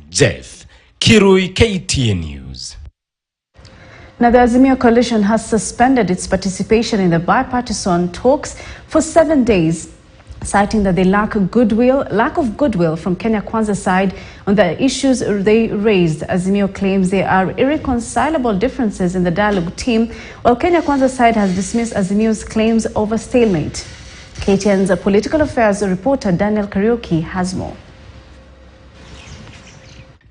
Jeff Kirui, KTN News. Now, the Azimio coalition has suspended its participation in the bipartisan talks for 7 days, citing that they lack of goodwill from Kenya Kwanza side on the issues they raised. Azimio claims there are irreconcilable differences in the dialogue team, while Kenya Kwanza side has dismissed Azimio's claims over stalemate. KTN's political affairs reporter Daniel Kariuki has more.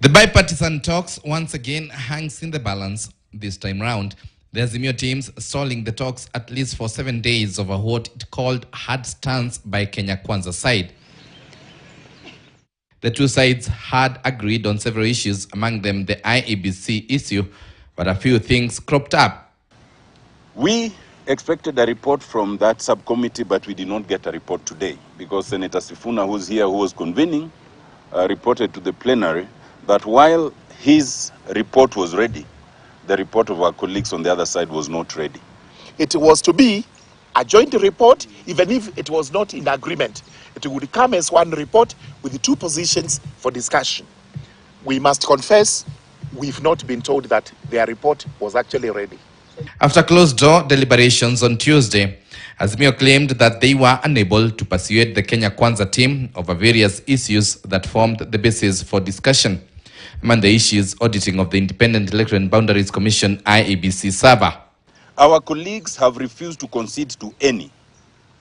The bipartisan talks once again hangs in the balance. This time round, the Azimio teams stalling the talks at least for 7 days over what it called hard stance by Kenya Kwanza side. The two sides had agreed on several issues, among them the IEBC issue, but a few things cropped up. We expected a report from that subcommittee, but we did not get a report today because Senator Sifuna, who's here, who was convening, reported to the plenary that while his report was ready, the report of our colleagues on the other side was not ready. It was to be a joint report, even if it was not in agreement. It would come as one report with the two positions for discussion. We must confess, we've not been told that their report was actually ready. After closed-door deliberations on Tuesday, Azimio claimed that they were unable to persuade the Kenya Kwanza team over various issues that formed the basis for discussion. Among the issues, auditing of the Independent Electoral and Boundaries Commission IEBC server. Our colleagues have refused to concede to any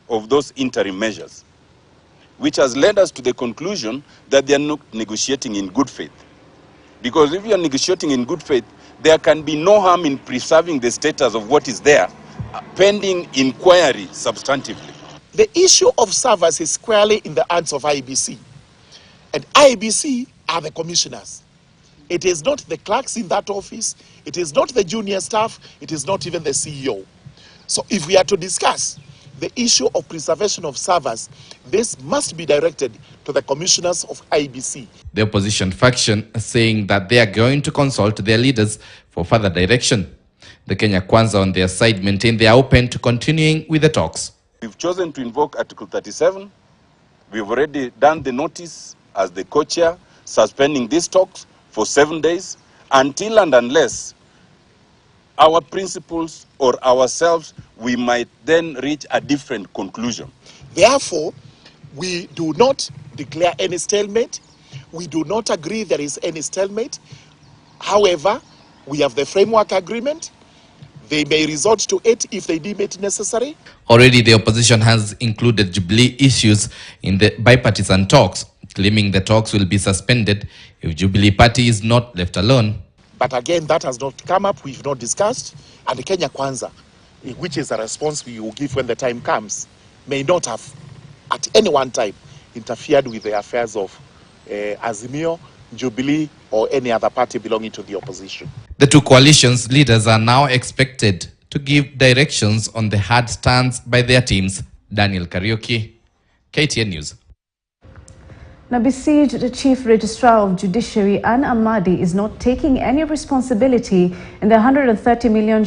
of those interim measures, which has led us to the conclusion that they are not negotiating in good faith. Because if you are negotiating in good faith, there can be no harm in preserving the status of what is there, pending inquiry substantively. The issue of servers is squarely in the hands of IEBC. And IEBC are the commissioners. It is not the clerks in that office, it is not the junior staff, it is not even the CEO. So if we are to discuss the issue of preservation of servers, this must be directed to the commissioners of IEBC. The opposition faction saying that they are going to consult their leaders for further direction. The Kenya Kwanza on their side maintain they are open to continuing with the talks. We've chosen to invoke Article 37. We've already done the notice as the co-chair, suspending these talks for 7 days until and unless our principals or ourselves, we might then reach a different conclusion. Therefore, we do not declare any stalemate. We do not agree there is any stalemate. However, we have the framework agreement. They may resort to it if they deem it necessary. Already, the opposition has included Jubilee issues in the bipartisan talks, claiming the talks will be suspended if Jubilee Party is not left alone. But again, that has not come up, we've not discussed, and the Kenya Kwanza, which is a response we will give when the time comes, may not have at any one time interfered with the affairs of Azimio, Jubilee, or any other party belonging to the opposition. The two coalitions leaders are now expected to give directions on the hard stance by their teams. Daniel Kariuki, KTN News. Now, besieged Chief Registrar of Judiciary Ann Amadi is not taking any responsibility in the 130 million